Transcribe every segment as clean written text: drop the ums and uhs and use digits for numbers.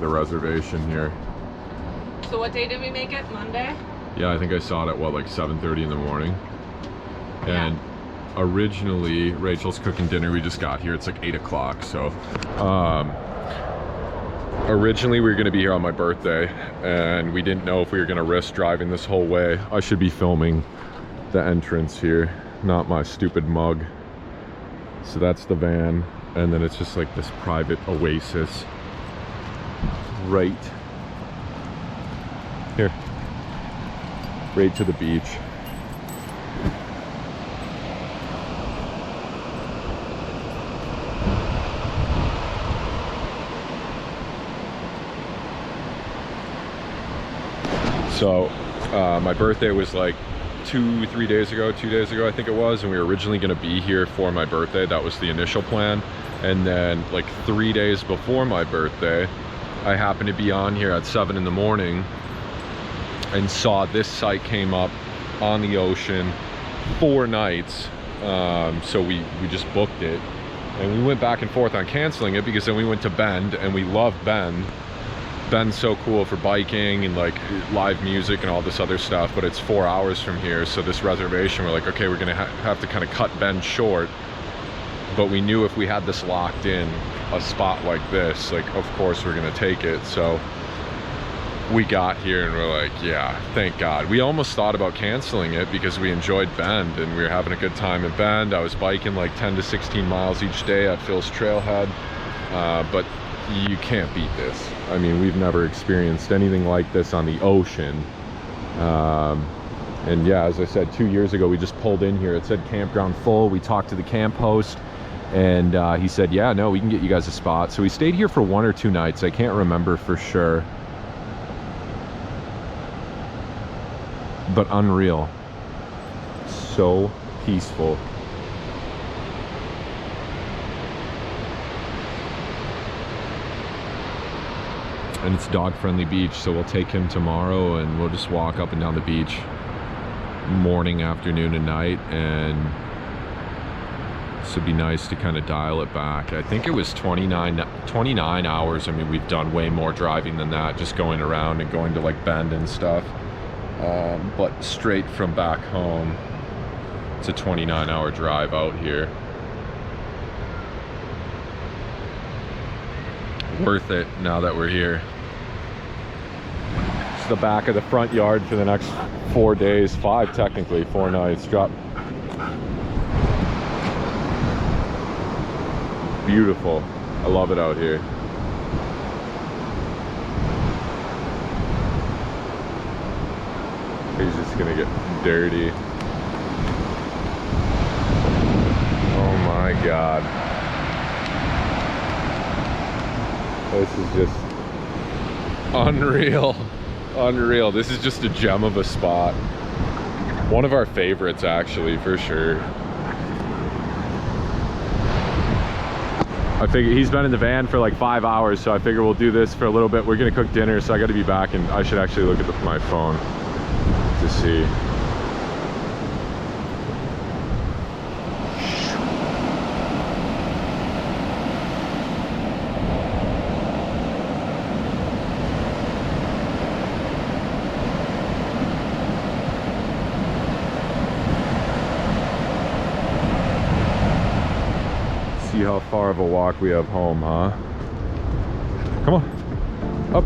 with a reservation here. So what day did we make it? Monday? Yeah, I think I saw it at what, like 7:30 in the morning. And originally Rachel's cooking dinner. We just got here. It's like 8 o'clock. So originally we were going to be here on my birthday, and we didn't know if we were going to risk driving this whole way. I should be filming the entrance here, not my stupid mug. So that's the van, and then it's just like this private oasis right here, right to the beach. So my birthday was like 2 days ago I think it was, and we were originally going to be here for my birthday. That was the initial plan. And then like 3 days before my birthday, I happened to be on here at 7 in the morning and saw this site came up on the ocean, 4 nights. So we just booked it, and we went back and forth on canceling it, because then we went to Bend, and we love Bend. Bend's so cool for biking and like live music and all this other stuff, but it's 4 hours from here. So this reservation, we're like, okay, we're gonna have to kind of cut Bend short. But we knew if we had this locked in, a spot like this, like of course we're gonna take it. So we got here and we're like, yeah, thank God. We almost thought about canceling it because we enjoyed Bend and we were having a good time at Bend. I was biking like 10 to 16 miles each day at Phil's Trailhead, but you can't beat this. I mean, we've never experienced anything like this on the ocean. And yeah, as I said, 2 years ago, we just pulled in here. It said campground full. We talked to the camp host, and he said, yeah, no, we can get you guys a spot. So we stayed here for 1 or 2 nights. I can't remember for sure. But unreal. So peaceful. And it's dog-friendly beach, so we'll take him tomorrow and we'll just walk up and down the beach morning, afternoon, and night. And this would be nice to kind of dial it back. I think it was 29 hours. I mean, we've done way more driving than that, just going around and going to like Bend and stuff. But straight from back home, it's a 29-hour drive out here. Worth it now that we're here. It's the back of the front yard for the next 4 days, 5 technically, 4 nights. Drop. Beautiful. I love it out here. He's just gonna get dirty. Oh my God. This is just unreal. Unreal. This is just a gem of a spot. One of our favorites, actually, for sure. I figure he's been in the van for like 5 hours, so I figure we'll do this for a little bit. We're gonna cook dinner, so I gotta be back, and I should actually look at my phone to see. See how far of a walk we have home, huh? Come on, up.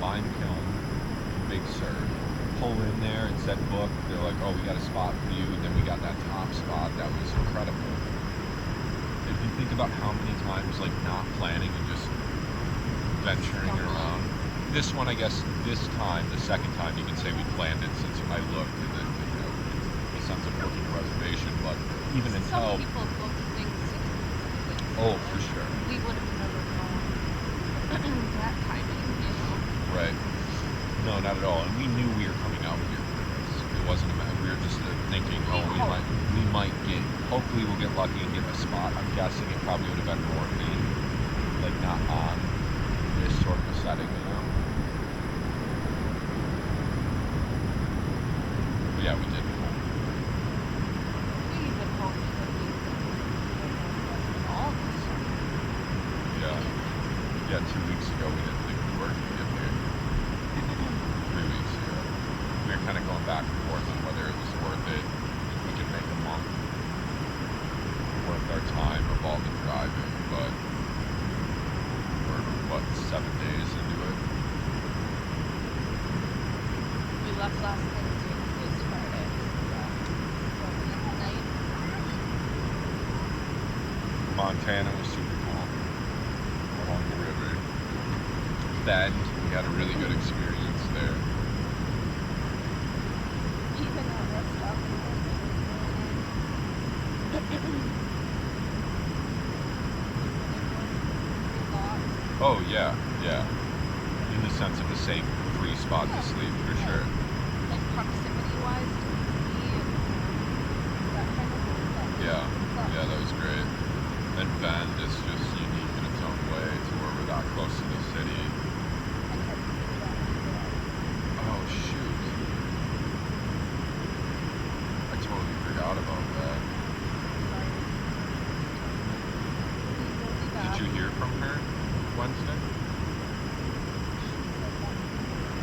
lime kiln, big surf. Pull in there, it said book. They're like, oh, we got a spot for you. And then we got that top spot. That was incredible. If you think about how many times, like, not planning and just venturing around. This one, I guess, this time, the second time, you can say we planned it since I looked and then, you know, in the sense of booking a reservation. But even until... Some people book things 6 months. Oh, for sure. We would have never known that timing, you know. Right. No, not at all. And we knew we were coming out here for this. It wasn't a matter. We were just thinking, oh, we might get, hopefully we'll get lucky and get a spot. I'm guessing it probably would have been more in, like, not on this sort of a setting, you know? But yeah, we did. We even hoped that we could all this. Yeah. Yeah, 2 weeks ago we didn't think we were going to get there. 3 weeks ago. We were kind of going back and forth on whether it was worth it, if we could make a month worth our time of all the driving, but we're, what, 7 days into it? We left last night, Tuesday's Friday. Night. Montana was super cool along the river. Bend, we had a really good experience there. Even our rest stop. Oh yeah, yeah. In the sense of a safe, free spot to sleep, for sure. Like proximity-wise to the sea and that kind of stuff. Yeah, yeah, that was great. And Bend is just unique in its own way to where we're that close to the city. Oh shoot. I totally forgot about that. Did you hear from her Wednesday?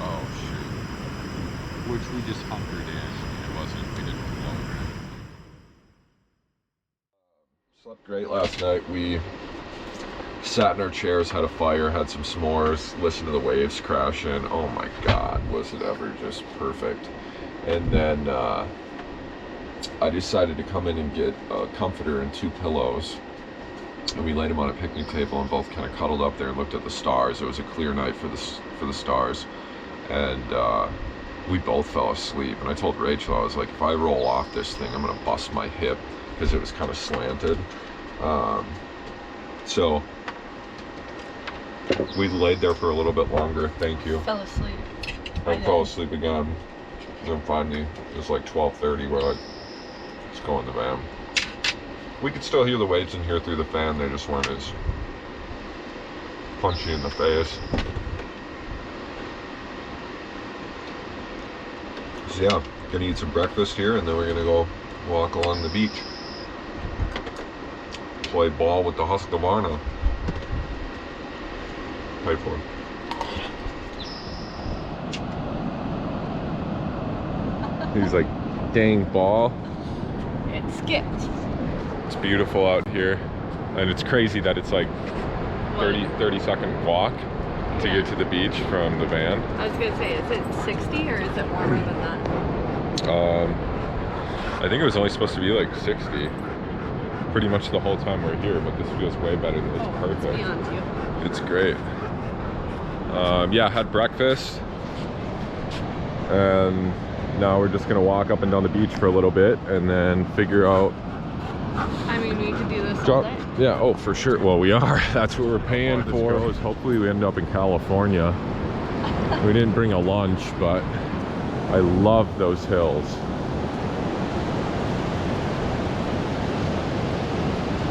Oh shoot. Which we just hunkered in. It wasn't, we didn't float or anything. Slept great last night. We sat in our chairs, had a fire, had some s'mores, listened to the waves crash in. Oh my God, was it ever just perfect. And then I decided to come in and get a comforter and 2 pillows. And we laid them on a picnic table and both kind of cuddled up there and looked at the stars. It was a clear night for the stars. And we both fell asleep. And I told Rachel, I was like, if I roll off this thing, I'm gonna bust my hip, because it was kind of slanted. So we laid there for a little bit longer. Thank you. Fell asleep. I fell asleep again. Then finally, it was like 12:30 where I just go in the van. We could still hear the waves in here through the fan. They just weren't as punchy in the face. So yeah, gonna eat some breakfast here and then we're gonna go walk along the beach. Play ball with the Husqvarna. Pay for it. He's like, dang ball. It skipped. It's beautiful out here. And it's crazy that it's like 30-second walk to get to the beach from the van. I was gonna say, is it 60 or is it warmer than that? I think it was only supposed to be like 60 pretty much the whole time we're here, but this feels way better. It's perfect. It's beyond you. It's great. Yeah, had breakfast and now we're just gonna walk up and down the beach for a little bit and then figure out. I mean, we could do this all day. Yeah, oh, for sure. Well, we are. That's what we're paying for. Hopefully we end up in California. We didn't bring a lunch, but I love those hills.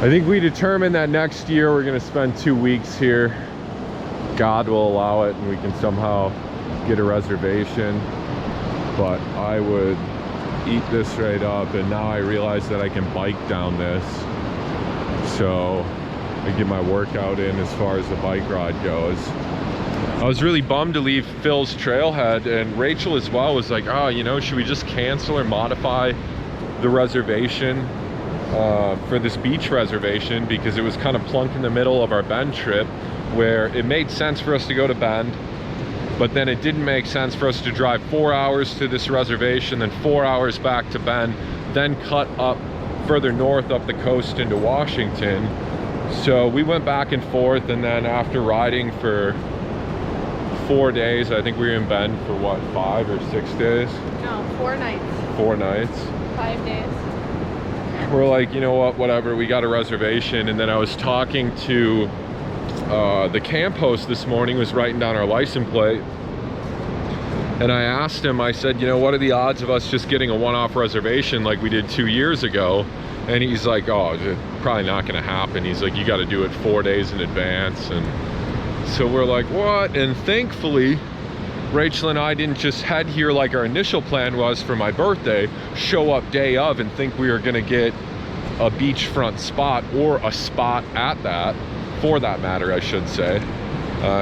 I think we determined that next year we're gonna spend 2 weeks here. God will allow it and we can somehow get a reservation. But I would eat this right up, and now I realize that I can bike down this. So I get my workout in as far as the bike ride goes. I was really bummed to leave Phil's trailhead, and Rachel as well was like, oh, you know, should we just cancel or modify the reservation for this beach reservation, because it was kind of plunk in the middle of our Bend trip where it made sense for us to go to Bend but then it didn't make sense for us to drive 4 hours to this reservation, then 4 hours back to Bend, then cut up further north up the coast into Washington. So we went back and forth, and then after riding for 4 days, I think we were in Bend for what, 5 or 6 days? No, 4 nights. 4 nights. 5 days. We're like, you know what, whatever, we got a reservation. And then I was talking to the camp host this morning, was writing down our license plate. And I asked him, I said, you know, what are the odds of us just getting a one-off reservation like we did 2 years ago? And he's like, oh, it's probably not gonna happen. He's like, you gotta do it 4 days in advance. And so we're like, what? And thankfully, Rachel and I didn't just head here like our initial plan was for my birthday, show up day of and think we were gonna get a beachfront spot, or a spot at that, for that matter, I should say,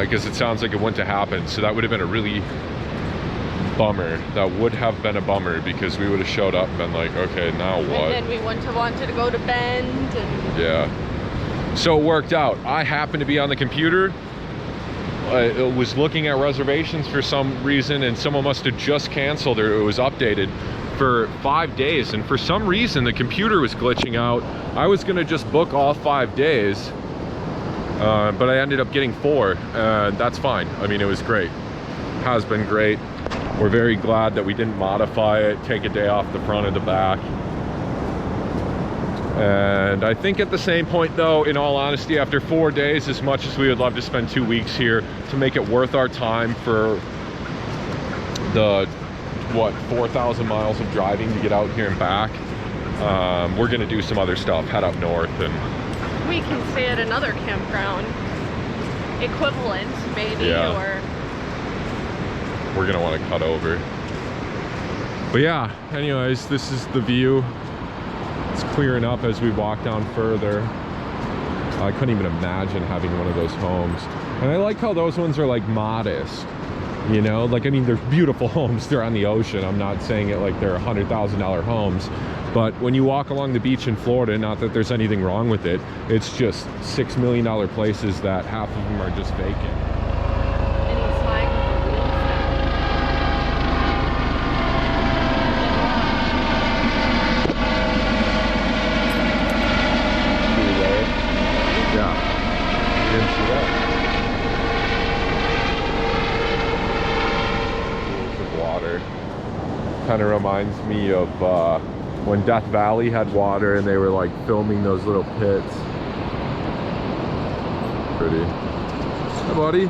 because it sounds like it wouldn't have happened. So that would have been a really bummer. That would have been a bummer, because we would have showed up and been like, okay, now what? And then we wouldn't have wanted to go to Bend. And yeah. So it worked out. I happened to be on the computer. It was looking at reservations for some reason, and someone must have just canceled, or it was updated for 5 days, and for some reason the computer was glitching out. I was gonna just book all 5 days, but I ended up getting 4. That's fine. I mean, it was great. Has been great. We're very glad that we didn't modify it, take a day off the front or the back. And I think at the same point though, in all honesty, after 4 days, as much as we would love to spend 2 weeks here, to make it worth our time for the, what, 4,000 miles of driving to get out here and back, we're gonna do some other stuff, head up north. And we can stay at another campground equivalent, maybe, yeah, or we're gonna want to cut over. But yeah, anyways, this is the view. It's clearing up as we walk down further. I couldn't even imagine having one of those homes. And I like how those ones are like modest, you know, like, I mean, they're beautiful homes, they're on the ocean. I'm not saying it like they're $100,000 homes, but when you walk along the beach in Florida, not that there's anything wrong with it, it's just $6 million places that half of them are just vacant. Kind of reminds me of when Death Valley had water and they were like filming those little pits. Pretty. Hi, buddy.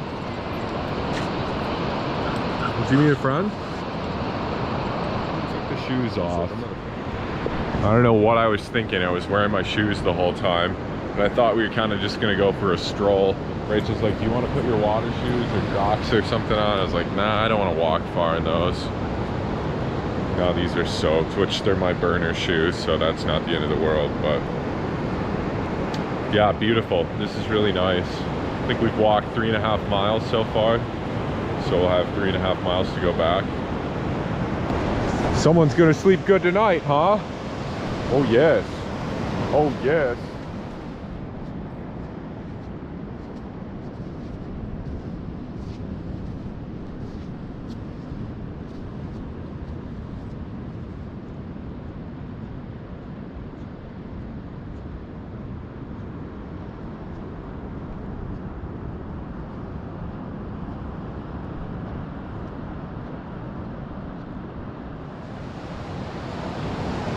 Did you meet a friend? Took the shoes off. I don't know what I was thinking. I was wearing my shoes the whole time, and I thought we were kind of just gonna go for a stroll. Rachel's like, do you want to put your water shoes or Crocs or something on? I was like, nah, I don't want to walk far in those. Now these are soaked, which they're my burner shoes, so that's not the end of the world. But yeah, beautiful. This is really nice. I think we've walked 3.5 miles so far, so we'll have 3.5 miles to go back. Someone's gonna sleep good tonight, huh? Oh yes. Oh yes.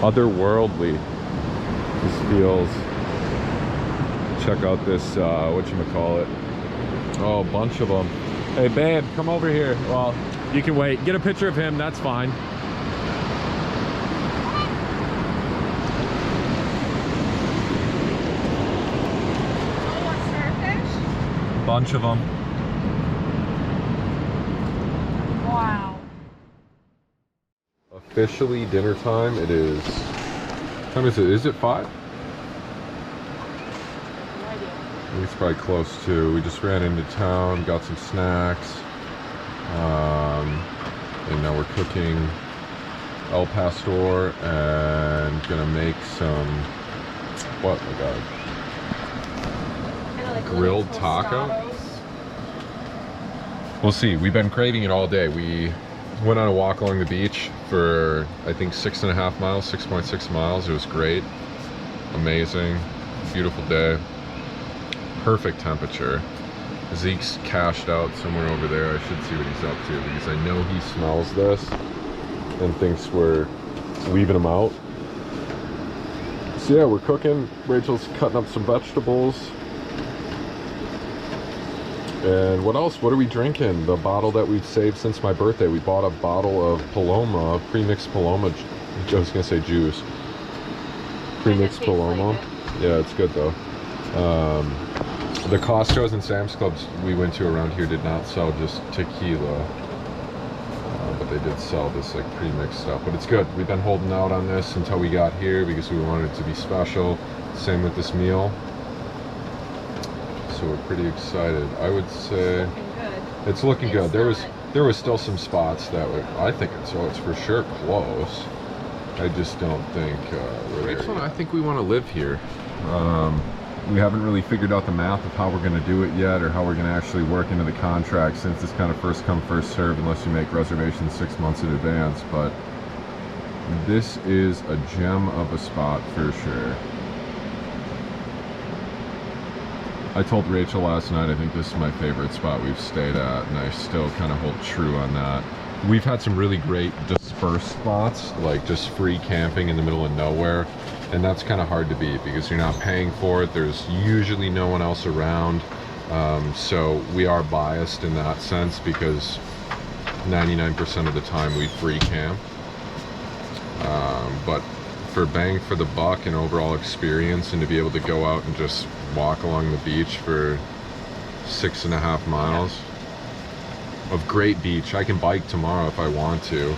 Otherworldly, this feels. Check out this, whatchamacallit. Oh, a bunch of them. Hey babe, come over here. Well, you can wait. Get a picture of him, that's fine. oh, a starfish? Bunch of them. Wow. Officially dinner time. It is. What time is it? Is it 5? No idea. I think it's probably close to. We just ran into town, got some snacks, and now we're cooking El Pastor and gonna make some. What? My God. Kinda like Grilled little taco? tostados. We'll see. We've been craving it all day. We went on a walk along the beach for, I think, 6.5 miles, 6.6 miles. It was great. Amazing. Beautiful day. Perfect temperature. Zeke's cashed out somewhere over there. I should see what he's up to because I know he smells this and thinks we're leaving him out. So yeah, we're cooking. Rachel's cutting up some vegetables. And what else? What are we drinking? The bottle that we've saved since my birthday. We bought a bottle of Paloma, pre-mixed Paloma. I was gonna say juice. Pre-mixed Paloma. Yeah, it's good though. The Costco's and Sam's Clubs we went to around here did not sell just tequila, but they did sell this like pre-mixed stuff. But it's good. We've been holding out on this until we got here because we wanted it to be special. Same with this meal. So we're pretty excited. I would say it's looking good. There was still some spots that would, I think it's for sure close. I just don't think we're there. I think we want to live here. We haven't really figured out the math of how we're going to do it yet, or how we're going to actually work into the contract, since it's kind of first come first serve unless you make reservations 6 months in advance. But this is a gem of a spot for sure. I told Rachel last night I think this is my favorite spot we've stayed at, and I still kind of hold true on that. We've had some really great dispersed spots, like just free camping in the middle of nowhere, and that's kind of hard to beat because you're not paying for it. There's usually no one else around, so we are biased in that sense because 99% of the time we free camp. But for bang for the buck and overall experience, and to be able to go out and just walk along the beach for 6.5 miles of great beach. I can bike tomorrow if I want to,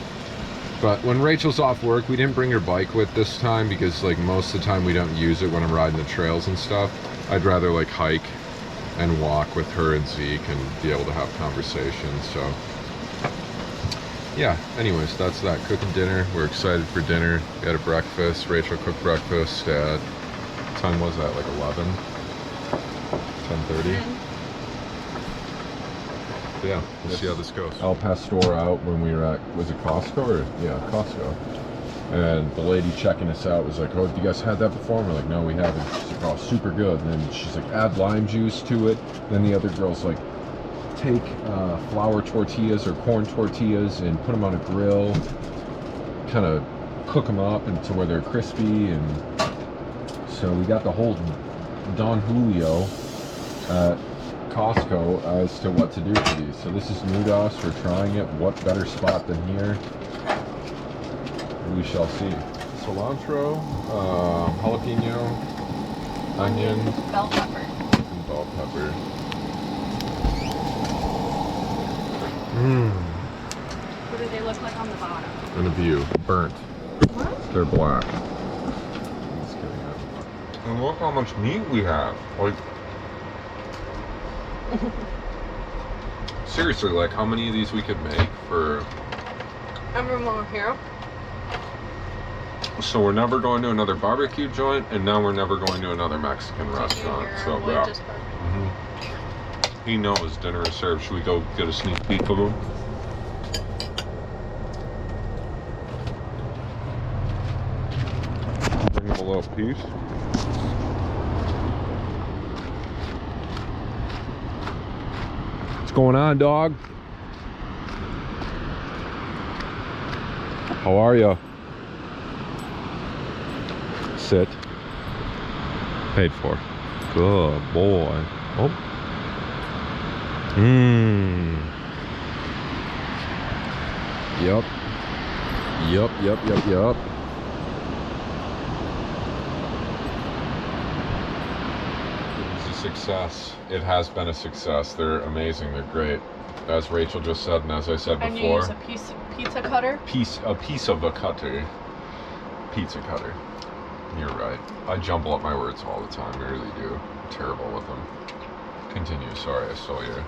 but when Rachel's off work, we didn't bring her bike with this time because like most of the time we don't use it when I'm riding the trails and stuff. I'd rather like hike and walk with her and Zeke and be able to have conversations. So yeah, anyways, that's that. Cooking dinner. We're excited for dinner. We had a breakfast. Rachel cooked breakfast at, what time was that, like 11? 10:30? Yeah, we'll see how this goes. El Pastor out when we were at, was it Costco or? Yeah, Costco. And the lady checking us out was like, oh, have you guys had that before? And we're like, no, we haven't. She's like, oh, super good. And then she's like, add lime juice to it. Then the other girl's like, take flour tortillas or corn tortillas and put them on a grill, kind of cook them up into where they're crispy. And so we got the whole Don Julio at Costco as to what to do for these. So this is new to us. We're trying it. What better spot than here? We shall see. Cilantro, jalapeno, onion, bell pepper. and bell pepper. What do they look like on the bottom? And a view. Burnt. What? They're black. Just kidding. And look how much meat we have. Like, seriously, like how many of these we could make for... Everyone here. So we're never going to another barbecue joint, and now we're never going to another Mexican restaurant. So yeah. He knows dinner is served. Should we go get a sneak peek of him? Bring him a little piece. What's going on, dog? How are you? Sit. Paid for. Good boy. Oh. Yep. It's a success. It has been a success. They're amazing. They're great. As Rachel just said, and as I said and before. And you use a piece of pizza cutter? A piece of a cutter. Pizza cutter. You're right. I jumble up my words all the time. I really do. I'm terrible with them. Continue. Sorry, I stole your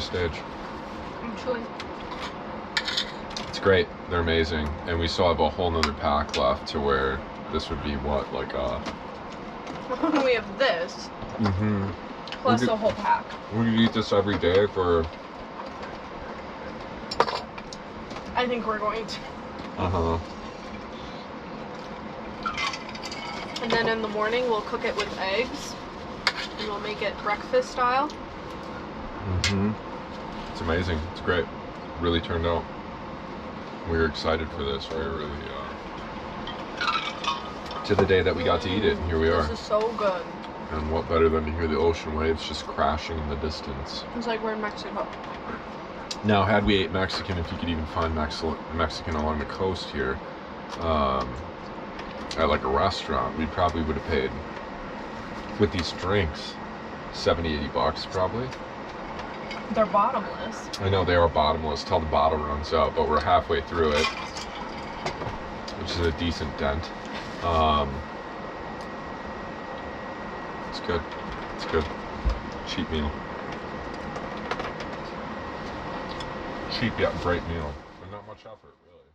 stage. I'm chewing. It's great. They're amazing, and we still have a whole nother pack left to where this would be what, like we have this. Mm-hmm. Plus a whole pack. We could eat this every day for I think we're going to. Uh-huh. And then in the morning, we'll cook it with eggs. And we'll make it breakfast style. Mm-hmm. It's amazing. It's great. Really turned out. We were excited for this. We were really, to the day that we got to eat it, and here we are. This is so good. And what better than to hear the ocean waves just crashing in the distance. It's like we're in Mexico. Now, had we ate Mexican, if you could even find Mexican along the coast here, at like a restaurant, we probably would have paid, with these drinks, 70, 80 bucks probably. They're bottomless. I know they are bottomless till the bottle runs out, but we're halfway through it, which is a decent dent. It's good. It's good. Cheap meal. Cheap yet great meal. And not much effort, really.